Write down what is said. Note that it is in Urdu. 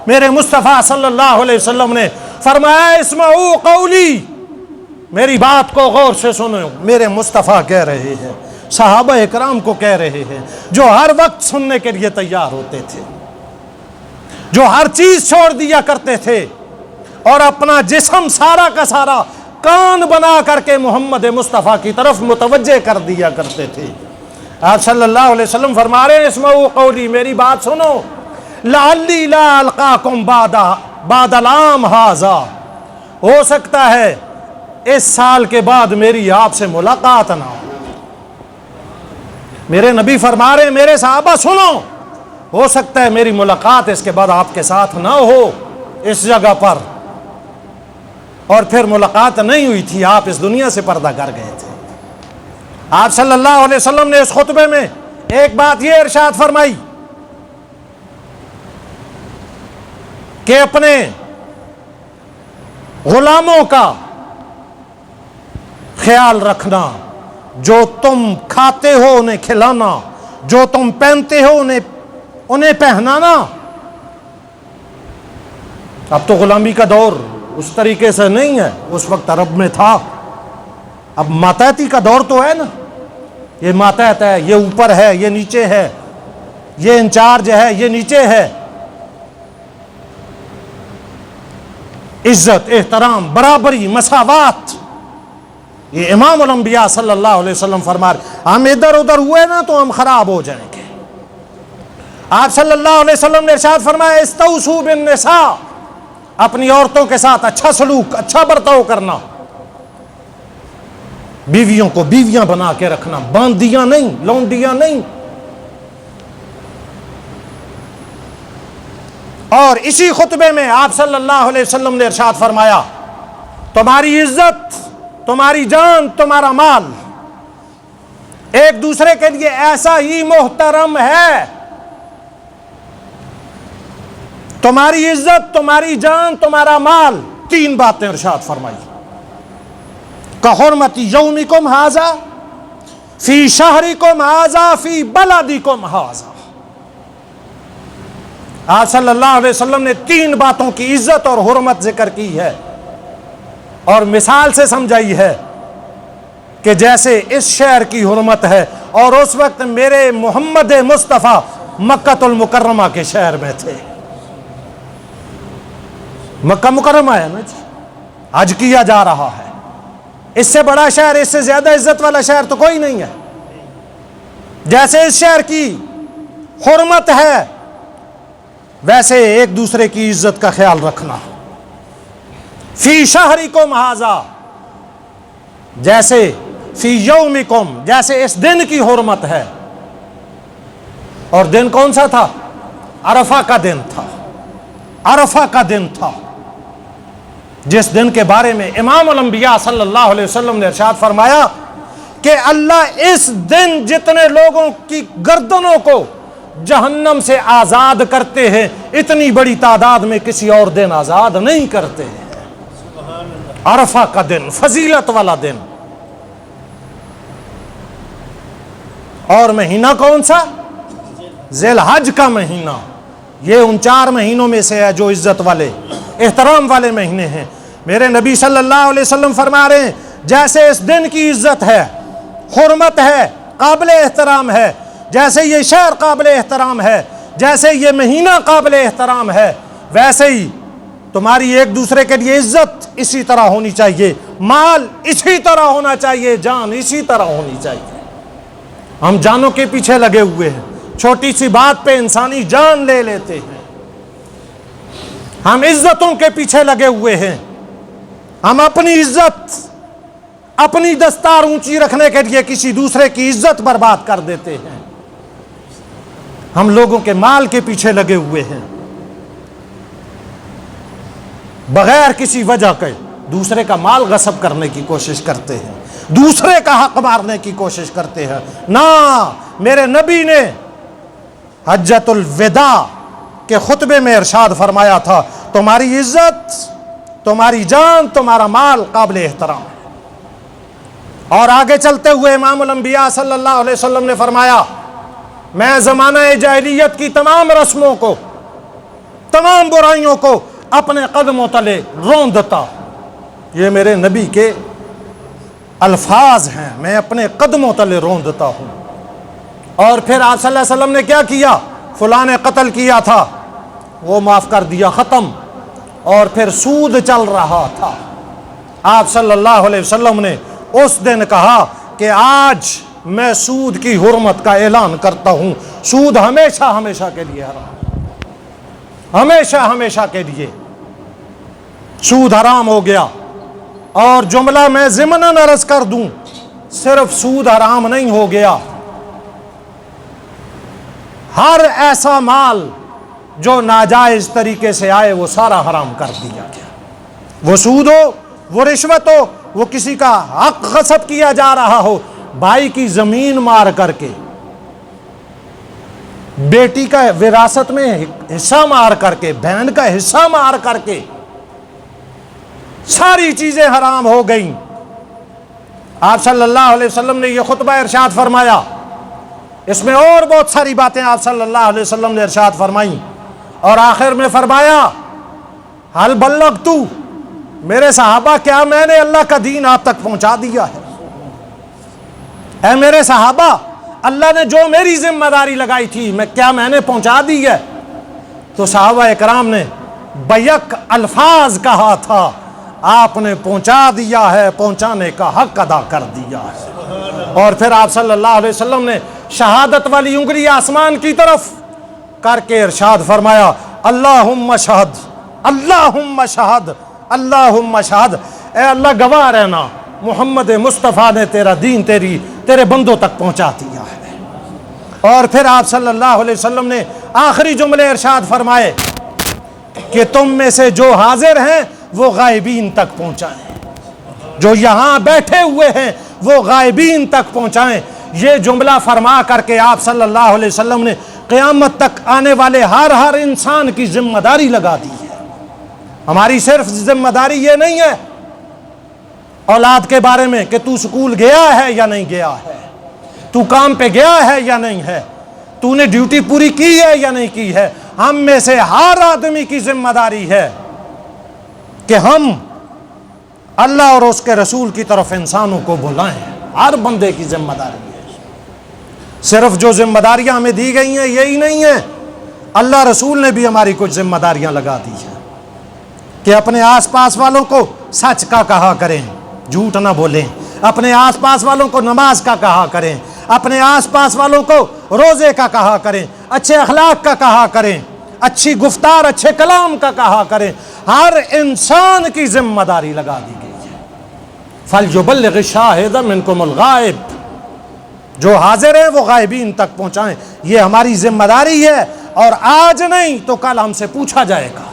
میرے مصطفیٰ صلی اللہ علیہ وسلم نے فرمایا اسمعوا قولی، میری بات کو غور سے سنو، میرے مصطفیٰ کہہ رہے ہیں، صحابہ اکرام کو کہہ رہے ہیں، جو ہر وقت سننے کے لیے تیار ہوتے تھے، جو ہر چیز چھوڑ دیا کرتے تھے اور اپنا جسم سارا کا سارا کان بنا کر کے محمد مصطفیٰ کی طرف متوجہ کر دیا کرتے تھے۔ آپ صلی اللہ علیہ وسلم فرما رہے ہیں اسمعوا قولی، میری بات سنو، لعلی لا القاکم بعد العام ھذا، ہو سکتا ہے اس سال کے بعد میری آپ سے ملاقات نہ ہو۔ میرے نبی فرما رہے ہیں میرے صحابہ سنو، ہو سکتا ہے میری ملاقات اس کے بعد آپ کے ساتھ نہ ہو اس جگہ پر، اور پھر ملاقات نہیں ہوئی تھی، آپ اس دنیا سے پردہ کر گئے تھے۔ آپ صلی اللہ علیہ وسلم نے اس خطبے میں ایک بات یہ ارشاد فرمائی کہ اپنے غلاموں کا خیال رکھنا، جو تم کھاتے ہو انہیں کھلانا، جو تم پہنتے ہو انہیں پہنانا۔ اب تو غلامی کا دور اس طریقے سے نہیں ہے، اس وقت عرب میں تھا، اب ماتحتی کا دور تو ہے نا، یہ ماتحت ہے، یہ اوپر ہے، یہ نیچے ہے، یہ انچارج ہے، یہ نیچے ہے۔ عزت، احترام، برابری، مساوات، یہ امام الانبیاء صلی اللہ علیہ وسلم فرما رہے، ہم ادھر ادھر ہوئے نا تو ہم خراب ہو جائیں گے۔ آپ صلی اللہ علیہ وسلم نے ارشاد فرمایا استوصوا بالنساء، اپنی عورتوں کے ساتھ اچھا سلوک، اچھا برتاؤ کرنا، بیویوں کو بیویاں بنا کے رکھنا، باندیاں نہیں، لونڈیاں نہیں۔ اور اسی خطبے میں آپ صلی اللہ علیہ وسلم نے ارشاد فرمایا تمہاری عزت، تمہاری جان، تمہارا مال ایک دوسرے کے لیے ایسا ہی محترم ہے، تمہاری عزت، تمہاری جان، تمہارا مال، تین باتیں ارشاد فرمائی، کحرمت یومکم ھذا فی شہرکم ھذا فی بلدکم ھذا۔ آپ صلی اللہ علیہ وسلم نے تین باتوں کی عزت اور حرمت ذکر کی ہے، اور مثال سے سمجھائی ہے کہ جیسے اس شہر کی حرمت ہے، اور اس وقت میرے محمد مصطفیٰ مکہ المکرمہ کے شہر میں تھے۔ مکہ مکرمہ ہے نا جی، حج کیا جا رہا ہے، اس سے بڑا شہر، اس سے زیادہ عزت والا شہر تو کوئی نہیں ہے۔ جیسے اس شہر کی حرمت ہے ویسے ایک دوسرے کی عزت کا خیال رکھنا۔ فی شہرکم ھذا، جیسے فی یومکم، جیسے اس دن کی حرمت ہے، اور دن کون سا تھا؟ عرفہ کا دن تھا، عرفہ کا دن تھا، جس دن کے بارے میں امام الانبیاء صلی اللہ علیہ وسلم نے ارشاد فرمایا کہ اللہ اس دن جتنے لوگوں کی گردنوں کو جہنم سے آزاد کرتے ہیں اتنی بڑی تعداد میں کسی اور دن آزاد نہیں کرتے ہیں۔ عرفہ کا دن، فضیلت والا دن۔ اور مہینہ کون سا؟ ذی الحج کا مہینہ، یہ ان 4 مہینوں میں سے ہے جو عزت والے، احترام والے مہینے ہیں۔ میرے نبی صلی اللہ علیہ وسلم فرما رہے ہیں جیسے اس دن کی عزت ہے، حرمت ہے، قابل احترام ہے، جیسے یہ شہر قابل احترام ہے، جیسے یہ مہینہ قابل احترام ہے، ویسے ہی تمہاری ایک دوسرے کے لیے عزت اسی طرح ہونی چاہیے، مال اسی طرح ہونا چاہیے، جان اسی طرح ہونی چاہیے۔ ہم جانوں کے پیچھے لگے ہوئے ہیں، چھوٹی سی بات پہ انسانی جان لے لیتے ہیں۔ ہم عزتوں کے پیچھے لگے ہوئے ہیں، ہم اپنی عزت، اپنی دستار اونچی رکھنے کے لیے کسی دوسرے کی عزت برباد کر دیتے ہیں۔ ہم لوگوں کے مال کے پیچھے لگے ہوئے ہیں، بغیر کسی وجہ کے دوسرے کا مال غصب کرنے کی کوشش کرتے ہیں، دوسرے کا حق مارنے کی کوشش کرتے ہیں۔ نہ، میرے نبی نے حجۃ الوداع کے خطبے میں ارشاد فرمایا تھا تمہاری عزت، تمہاری جان، تمہارا مال قابل احترام ہے۔ اور آگے چلتے ہوئے امام الانبیاء صلی اللہ علیہ وسلم نے فرمایا میں زمانہ جاہلیت کی تمام رسموں کو تمام برائیوں کو اپنے قدموں تلے روندتا. یہ میرے نبی کے الفاظ ہیں، میں اپنے قدموں تلے روندتا ہوں. اور پھر آپ صلی اللہ علیہ وسلم نے کیا کیا؟ فلاں نے قتل کیا تھا، وہ معاف کر دیا، ختم. اور پھر سود چل رہا تھا، آپ صلی اللہ علیہ وسلم نے اس دن کہا کہ آج میں سود کی حرمت کا اعلان کرتا ہوں. سود ہمیشہ ہمیشہ کے لیے حرام، ہمیشہ ہمیشہ کے لیے سود حرام ہو گیا. اور جملہ میں ضمناً عرض کر دوں، صرف سود حرام نہیں ہو گیا، ہر ایسا مال جو ناجائز طریقے سے آئے وہ سارا حرام کر دیا گیا. وہ سود ہو، وہ رشوت ہو، وہ کسی کا حق غصب کیا جا رہا ہو، بھائی کی زمین مار کر کے، بیٹی کا وراثت میں حصہ مار کر کے، بہن کا حصہ مار کر کے، ساری چیزیں حرام ہو گئیں. آپ صلی اللہ علیہ وسلم نے یہ خطبہ ارشاد فرمایا، اس میں اور بہت ساری باتیں آپ صلی اللہ علیہ وسلم نے ارشاد فرمائیں، اور آخر میں فرمایا حل بلغت، میرے صحابہ کیا میں نے اللہ کا دین آپ تک پہنچا دیا ہے؟ اے میرے صحابہ، اللہ نے جو میری ذمہ داری لگائی تھی کیا میں نے پہنچا دی ہے؟ تو صحابہ اکرام نے بیک الفاظ کہا تھا، آپ نے پہنچا دیا ہے، پہنچانے کا حق ادا کر دیا ہے. اور پھر آپ صلی اللہ علیہ وسلم نے شہادت والی انگلی آسمان کی طرف کر کے ارشاد فرمایا، اللہم شہد، اللہم شہد، اللہم شہد، اے اللہ گواہ رہنا، محمد مصطفیٰ نے تیرا دین تیرے بندوں تک پہنچا دیا ہے. اور پھر آپ صلی اللہ علیہ وسلم نے آخری جملے ارشاد فرمائے کہ تم میں سے جو حاضر ہیں وہ غائبین تک پہنچائیں، جو یہاں بیٹھے ہوئے ہیں وہ غائبین تک پہنچائیں. یہ جملہ فرما کر کے آپ صلی اللہ علیہ وسلم نے قیامت تک آنے والے ہر انسان کی ذمہ داری لگا دی ہے. ہماری صرف ذمہ داری یہ نہیں ہے اولاد کے بارے میں کہ تو سکول گیا ہے یا نہیں گیا ہے، تو کام پہ گیا ہے یا نہیں ہے، تو نے ڈیوٹی پوری کی ہے یا نہیں کی ہے. ہم میں سے ہر آدمی کی ذمہ داری ہے کہ ہم اللہ اور اس کے رسول کی طرف انسانوں کو بلائیں. ہر بندے کی ذمہ داری ہے. صرف جو ذمہ داریاں ہمیں دی گئی ہیں یہی نہیں ہیں، اللہ رسول نے بھی ہماری کچھ ذمہ داریاں لگا دی ہیں کہ اپنے آس پاس والوں کو سچ کا کہا کریں، جھوٹ نہ بولیں. اپنے آس پاس والوں کو نماز کا کہا کریں، اپنے آس پاس والوں کو روزے کا کہا کریں، اچھے اخلاق کا کہا کریں، اچھی گفتار اچھے کلام کا کہا کریں. ہر انسان کی ذمہ داری لگا دی گئی ہے. فَلْيُبَلِّغِ الشَّاهِدَ مِنْكُمُ الْغَائِبَ، جو حاضر ہیں وہ غائبین تک پہنچائیں. یہ ہماری ذمہ داری ہے، اور آج نہیں تو کل ہم سے پوچھا جائے گا.